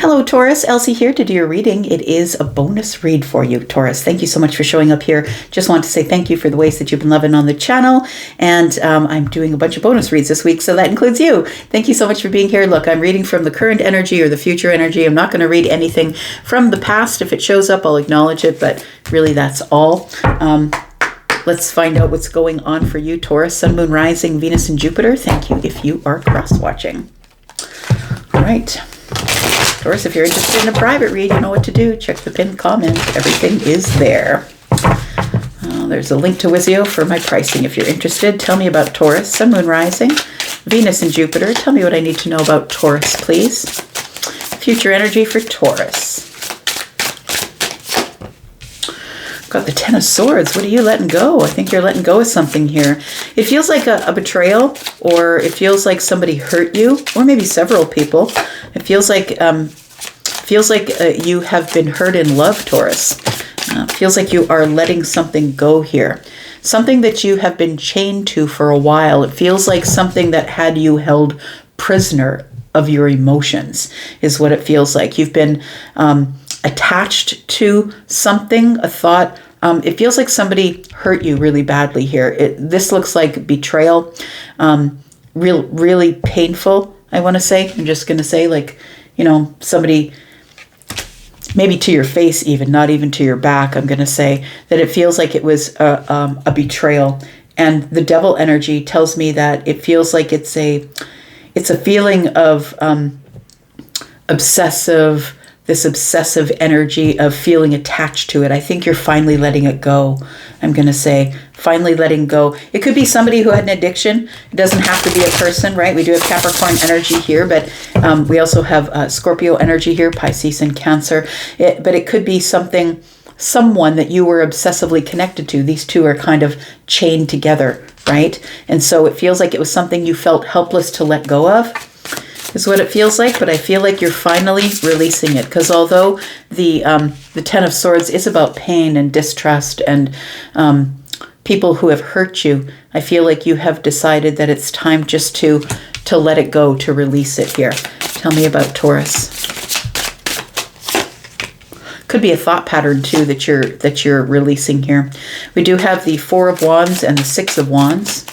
Hello, Taurus. Elsie here to do your reading. It is a bonus read for you, Taurus. Thank you so much for showing up here. Just want to say thank you for the ways that you've been loving on the channel. And I'm doing a bunch of bonus reads this week, so that includes you. Thank you so much for being here. Look, I'm reading from the current energy or the future energy. I'm not going to read anything from the past. If it shows up, I'll acknowledge it, but really that's all. Let's find out what's going on for you, Taurus, Sun, Moon, Rising, Venus, and Jupiter. Thank you if you are cross-watching. All right. Taurus, if you're interested in a private read, you know what to do. Check the pinned comment. Everything is there. There's a link to Wizio for my pricing if you're interested. Tell me about Taurus, Sun, Moon, Rising, Venus, and Jupiter. Tell me what I need to know about Taurus, please. Future energy for Taurus. Got the Ten of Swords. What are you letting go? I think you're letting go of something here. It feels like a betrayal, or it feels like somebody hurt you, or maybe several people. It feels like you have been hurt in love, Taurus. Feels like you are letting something go here. Something that you have been chained to for a while. It feels like something that had you held prisoner of your emotions is what it feels like. You've been attached to something, a thought. It feels like somebody hurt you really badly here. This looks like betrayal, really painful, I want to say. I'm just going to say, like, you know, somebody, maybe to your face even, not even to your back. I'm going to say that it feels like it was a betrayal. And the devil energy tells me that it feels like it's a feeling of this obsessive energy of feeling attached to it. I think you're finally letting it go. I'm going to say finally letting go. It could be somebody who had an addiction. It doesn't have to be a person, right? We do have Capricorn energy here, but we also have Scorpio energy here, Pisces and Cancer. But it could be someone that you were obsessively connected to. These two are kind of chained together, right? And so it feels like it was something you felt helpless to let go of, is what it feels like, but I feel like you're finally releasing it, because although the Ten of Swords is about pain and distrust and people who have hurt you, I feel like you have decided that it's time just to let it go, to release it here. Tell me about Taurus. Could be a thought pattern too that you're releasing here. We do have the Four of Wands and the Six of Wands.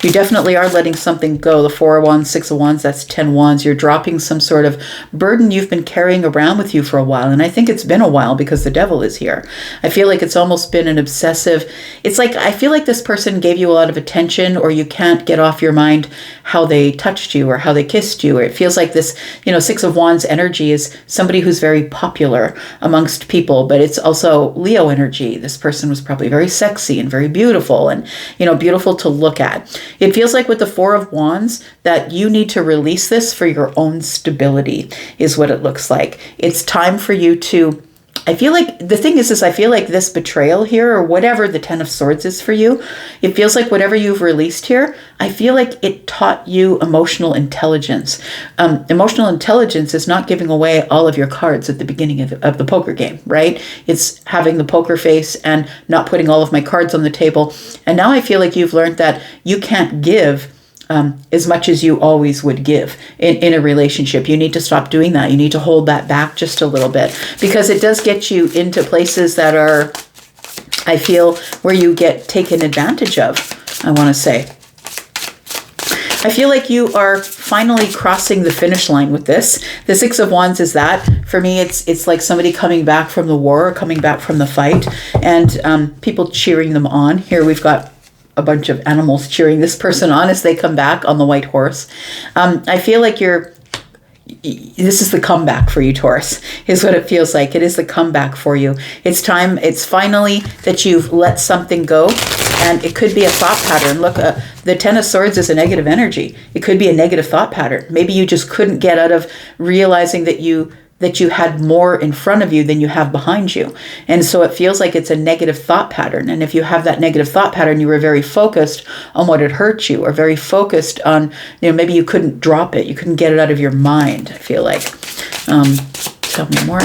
You definitely are letting something go. The Four of Wands, Six of Wands, that's 10 Wands. You're dropping some sort of burden you've been carrying around with you for a while. And I think it's been a while because the devil is here. I feel like it's almost been an obsessive. It's like, I feel like this person gave you a lot of attention, or you can't get off your mind how they touched you or how they kissed you. Or it feels like this, you know, Six of Wands energy is somebody who's very popular amongst people, but it's also Leo energy. This person was probably very sexy and very beautiful and, you know, beautiful to look at. It feels like with the Four of Wands that you need to release this for your own stability, is what it looks like. It's time for you to, I feel like, the thing is I feel like this betrayal here, or whatever the Ten of Swords is for you, it feels like whatever you've released here, I feel like it taught you emotional intelligence. Emotional intelligence is not giving away all of your cards at the beginning of the poker game, right? It's having the poker face and not putting all of my cards on the table. And now I feel like you've learned that you can't give as much as you always would give in a relationship. You need to stop doing that. You need to hold that back just a little bit, because it does get you into places that are, I feel, where you get taken advantage of, I want to say. I feel like you are finally crossing the finish line with this. The Six of Wands is that. For me, it's like somebody coming back from the war, or coming back from the fight, and people cheering them on. Here we've got a bunch of animals cheering this person on as they come back on the white horse. I feel like this is the comeback for you, Taurus, is what it feels like. It is the comeback for you. It's time. It's finally that you've let something go. And it could be a thought pattern. Look, the Ten of Swords is a negative energy. It could be a negative thought pattern. Maybe you just couldn't get out of realizing that you had more in front of you than you have behind you. And so it feels like it's a negative thought pattern. And if you have that negative thought pattern, you were very focused on what had hurt you, or very focused on, you know, maybe you couldn't drop it. You couldn't get it out of your mind, I feel like. Tell me more.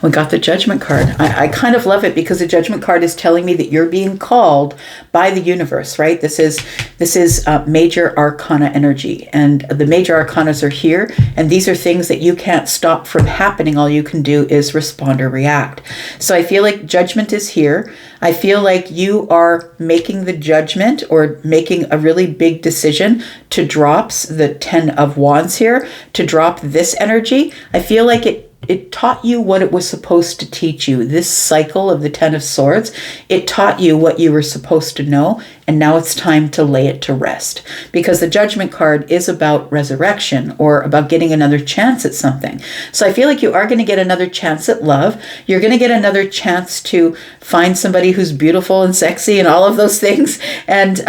We got the Judgment card. I kind of love it because the Judgment card is telling me that you're being called by the universe, right? This is major arcana energy, and the major arcanas are here, and these are things that you can't stop from happening. All you can do is respond or react. So I feel like Judgment is here. I feel like you are making the judgment or making a really big decision to drop the 10 of Wands here, to drop this energy. I feel like it taught you what it was supposed to teach you. This cycle of the 10 of Swords, it taught you what you were supposed to know, and now it's time to lay it to rest. Because the Judgment card is about resurrection, or about getting another chance at something. So I feel like you are going to get another chance at love. You're going to get another chance to find somebody who's beautiful and sexy and all of those things, and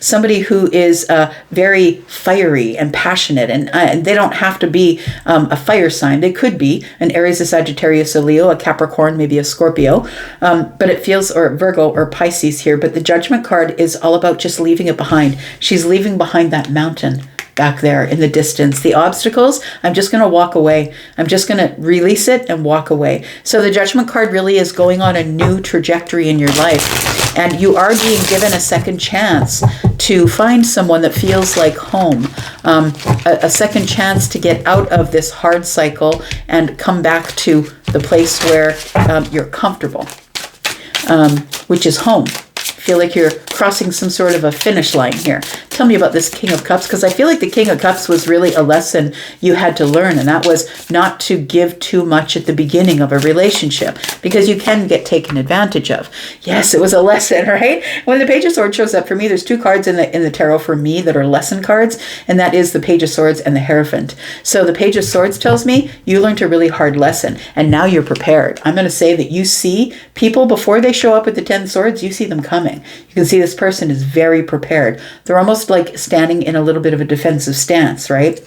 somebody who is very fiery and passionate, and they don't have to be a fire sign. They could be an Aries, a Sagittarius, a Leo, a Capricorn, maybe a Scorpio, but it feels, or Virgo or Pisces here. But the Judgment card is all about just leaving it behind. She's leaving behind that mountain back there in the distance. The obstacles, I'm just going to walk away. I'm just going to release it and walk away. So the Judgment card really is going on a new trajectory in your life. And you are being given a second chance to find someone that feels like home. A second chance to get out of this hard cycle and come back to the place where you're comfortable, which is home. Feel like you're crossing some sort of a finish line here. Tell me about this King of Cups, because I feel like the King of Cups was really a lesson you had to learn, and that was not to give too much at the beginning of a relationship, because you can get taken advantage of. Yes, it was a lesson, right? When the Page of Swords shows up for me, there's two cards in the tarot for me that are lesson cards, and that is the Page of Swords and the Hierophant. So the Page of Swords tells me you learned a really hard lesson, and now you're prepared. I'm going to say that you see people before they show up with the 10 swords, you see them coming. You can see this person is very prepared. They're almost like standing in a little bit of a defensive stance, right?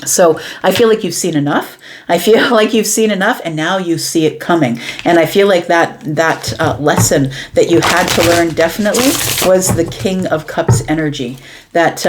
So I feel like you've seen enough. I feel like you've seen enough, and now you see it coming. And I feel like that lesson that you had to learn definitely was the King of Cups energy. That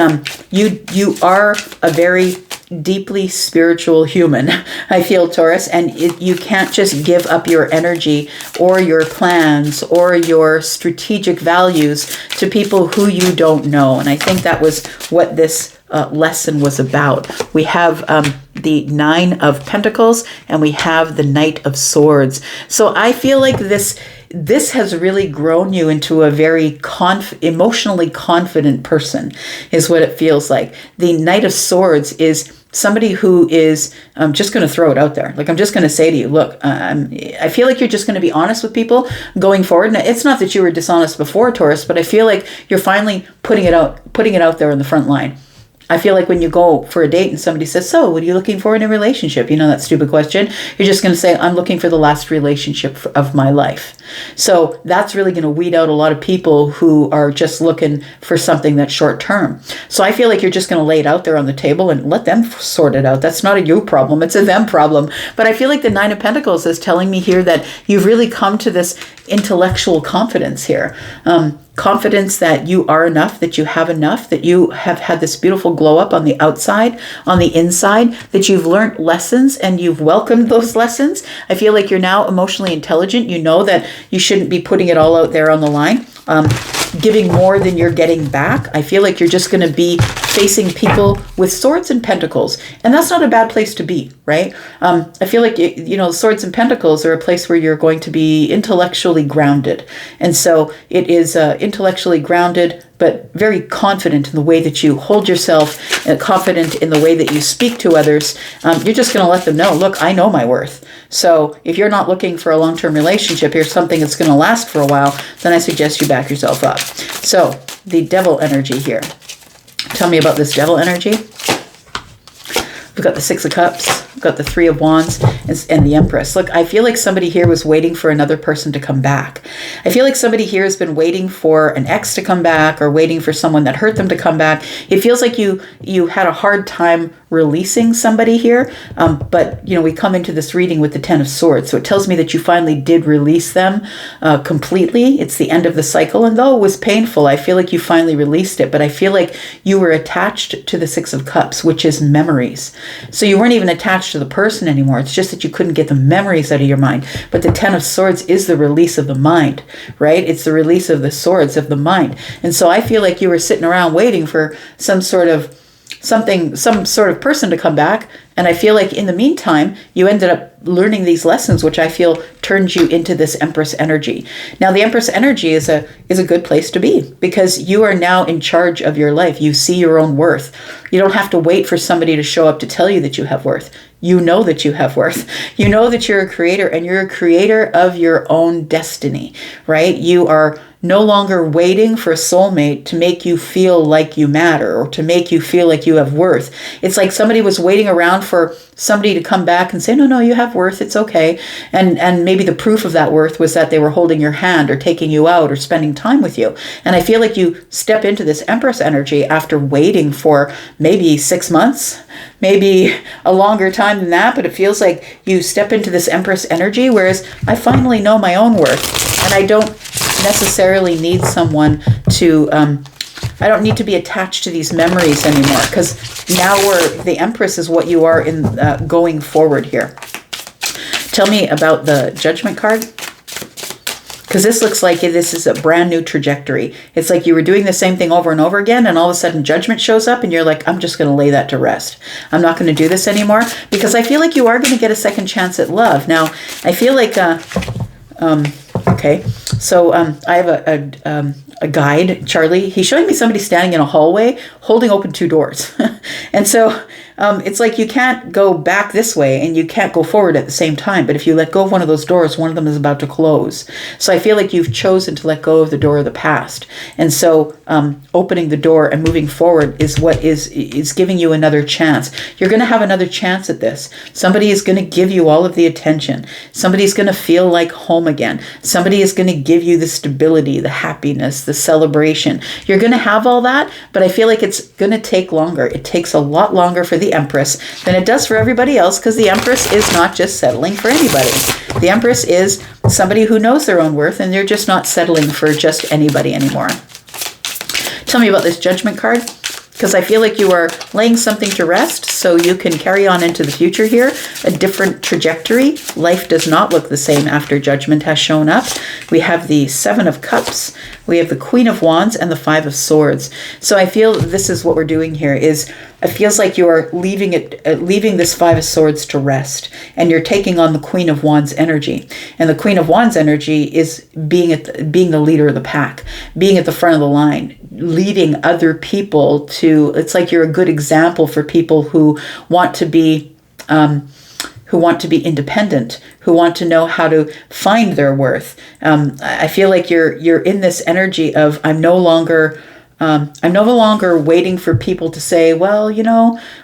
you are a very deeply spiritual human, I feel, Taurus, and you can't just give up your energy or your plans or your strategic values to people who you don't know. And I think that was what this lesson was about. We have the 9 of Pentacles, and we have the Knight of Swords. So I feel like this has really grown you into a very emotionally confident person, is what it feels like. The Knight of Swords is somebody who is just going to throw it out there. Like, I'm just going to say to you, look, I feel like you're just going to be honest with people going forward. And it's not that you were dishonest before, Taurus, but I feel like you're finally putting it out there in the front line. I feel like when you go for a date and somebody says, so what are you looking for in a relationship? You know, that stupid question. You're just going to say, I'm looking for the last relationship of my life. So that's really going to weed out a lot of people who are just looking for something that's short term. So I feel like you're just going to lay it out there on the table and let them sort it out. That's not a you problem. It's a them problem. But I feel like the 9 of Pentacles is telling me here that you've really come to this intellectual confidence here. Confidence that you are enough, that you have enough, that you have had this beautiful glow up on the outside, on the inside, that you've learned lessons and you've welcomed those lessons. I feel like you're now emotionally intelligent. You know that you shouldn't be putting it all out there on the line, giving more than you're getting back. I feel like you're just going to be facing people with swords and pentacles, and that's not a bad place to be, right? I feel like, swords and pentacles are a place where you're going to be intellectually grounded, and so it is intellectually grounded, but very confident in the way that you hold yourself, confident in the way that you speak to others. You're just going to let them know, look, I know my worth. So if you're not looking for a long-term relationship, here's something that's going to last for a while, then I suggest you back yourself up. So the Devil energy here. Tell me about this Devil energy. We've got the 6 of Cups, we've got the 3 of Wands, and the Empress. Look, I feel like somebody here was waiting for another person to come back. I feel like somebody here has been waiting for an ex to come back, or waiting for someone that hurt them to come back. It feels like you had a hard time releasing somebody here, but we come into this reading with the 10 of Swords, so it tells me that you finally did release them completely. It's the end of the cycle, and though it was painful, I feel like you finally released it. But I feel like you were attached to the 6 of Cups, which is memories. So you weren't even attached to the person anymore. It's just that you couldn't get the memories out of your mind. But the Ten of Swords is the release of the mind, right? It's the release of the swords of the mind. And so I feel like you were sitting around waiting for some sort of person to come back. And I feel like in the meantime, you ended up learning these lessons, which I feel turned you into this Empress energy. Now, the Empress energy is a good place to be, because you are now in charge of your life. You see your own worth. You don't have to wait for somebody to show up to tell you that you have worth. You know that you have worth. You know that you're a creator, and you're a creator of your own destiny, right? You are no longer waiting for a soulmate to make you feel like you matter or to make you feel like you have worth. It's like somebody was waiting around for somebody to come back and say, no, you have worth, it's okay. And maybe the proof of that worth was that they were holding your hand or taking you out or spending time with you. And I feel like you step into this Empress energy after waiting for maybe 6 months, maybe a longer time than that, but it feels like you step into this Empress energy, whereas I finally know my own worth, and I don't necessarily need someone to I don't need to be attached to these memories anymore, because now the Empress is what you are in going forward here. Tell me about the Judgment card, because this looks like this is a brand new trajectory. It's like you were doing the same thing over and over again, and all of a sudden Judgment shows up and you're like, I'm just going to lay that to rest. I'm not going to do this anymore, because I feel like you are going to get a second chance at love. Now, I feel like okay, so I have a guide, Charlie. He's showing me somebody standing in a hallway holding open 2 doors. And so it's like you can't go back this way and you can't go forward at the same time. But if you let go of one of those doors, one of them is about to close. So I feel like you've chosen to let go of the door of the past. And so opening the door and moving forward is what is giving you another chance. You're going to have another chance at this. Somebody is going to give you all of the attention. Somebody's going to feel like home again. Somebody is going to give you the stability, the happiness, the celebration. You're going to have all that, but I feel like it's going to take longer. It takes a lot longer for the Empress than it does for everybody else, because the Empress is not just settling for anybody. The Empress is somebody who knows their own worth, and they're just not settling for just anybody anymore. Tell me about this Judgment card, because I feel like you are laying something to rest so you can carry on into the future here, a different trajectory. Life does not look the same after Judgment has shown up. We have the 7 of Cups, we have the Queen of Wands, and the 5 of Swords. So I feel this is what we're doing here, is it feels like you are leaving this 5 of Swords to rest, and you're taking on the Queen of Wands energy. And the Queen of Wands energy is being the leader of the pack, being at the front of the line, leading other people to, it's like you're a good example for people who want to be independent, who want to know how to find their worth. I feel like you're in this energy of I'm no longer waiting for people to say, well,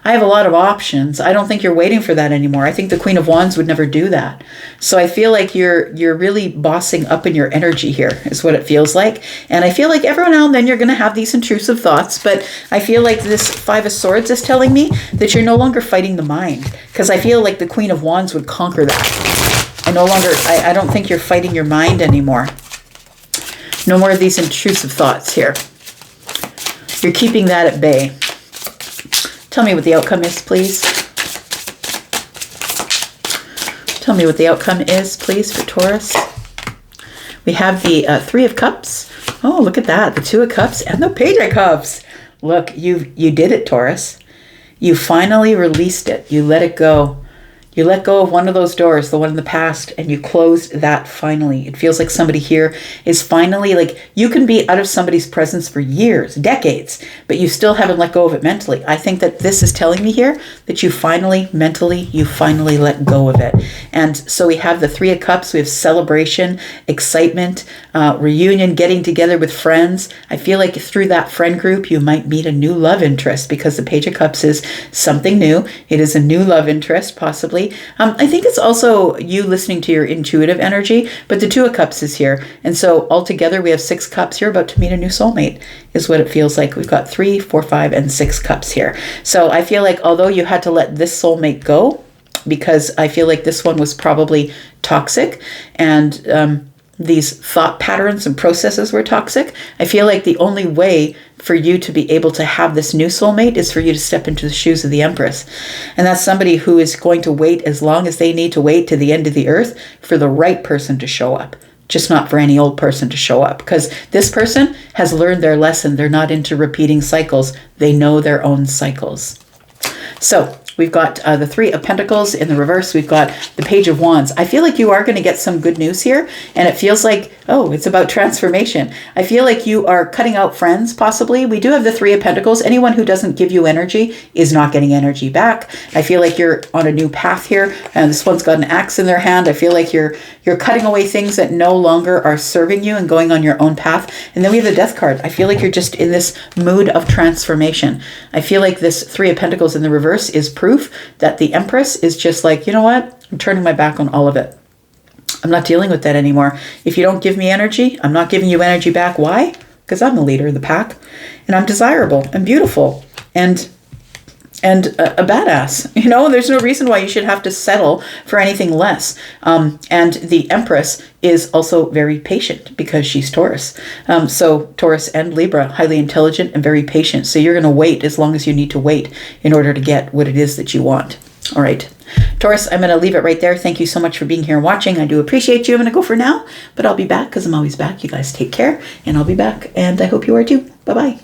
I have a lot of options. I don't think you're waiting for that anymore. I think the Queen of Wands would never do that. So I feel like you're really bossing up in your energy here, is what it feels like. And I feel like every now and then you're going to have these intrusive thoughts, but I feel like this 5 of Swords is telling me that you're no longer fighting the mind, because I feel like the Queen of Wands would conquer that. I don't think you're fighting your mind anymore. No more of these intrusive thoughts here. You're keeping that at bay. Tell me what the outcome is, please. Tell me what the outcome is, please, for Taurus. We have the 3 of Cups. Oh, look at that. The 2 of Cups and the Page of Cups. Look, you did it, Taurus. You finally released it. You let it go. You let go of one of those doors, the one in the past, and you closed that finally. It feels like somebody here is finally, like, you can be out of somebody's presence for years, decades, but you still haven't let go of it mentally. I think that this is telling me here that you finally let go of it. And so we have the 3 of Cups, we have celebration, excitement, reunion, getting together with friends. I feel like through that friend group, you might meet a new love interest, because the Page of Cups is something new. It is a new love interest, possibly. I think it's also you listening to your intuitive energy, but the 2 of Cups is here. And so altogether we have 6 cups. You're about to meet a new soulmate, is what it feels like. We've got 3, 4, 5, and 6 cups here. So I feel like although you had to let this soulmate go, because I feel like this one was probably toxic, and these thought patterns and processes were toxic. I feel like the only way for you to be able to have this new soulmate is for you to step into the shoes of the Empress. And that's somebody who is going to wait as long as they need to wait to the end of the earth for the right person to show up. Just not for any old person to show up. Because this person has learned their lesson. They're not into repeating cycles. They know their own cycles. So we've got the Three of Pentacles in the reverse. We've got the Page of Wands. I feel like you are going to get some good news here. And it feels like, oh, it's about transformation. I feel like you are cutting out friends, possibly. We do have the Three of Pentacles. Anyone who doesn't give you energy is not getting energy back. I feel like you're on a new path here. And this one's got an axe in their hand. I feel like you're cutting away things that no longer are serving you and going on your own path. And then we have the Death card. I feel like you're just in this mood of transformation. I feel like this Three of Pentacles in the reverse is proof that the Empress is just like, you know what? I'm turning my back on all of it. I'm not dealing with that anymore. If you don't give me energy, I'm not giving you energy back. Why? Because I'm the leader of the pack and I'm desirable and beautiful and a badass. You know, there's no reason why you should have to settle for anything less. And the Empress is also very patient because she's Taurus. So Taurus and Libra, highly intelligent and very patient. So you're going to wait as long as you need to wait in order to get what it is that you want. All right. Taurus, I'm going to leave it right there. Thank you so much for being here and watching. I do appreciate you. I'm going to go for now, but I'll be back because I'm always back. You guys take care and I'll be back. And I hope you are too. Bye-bye.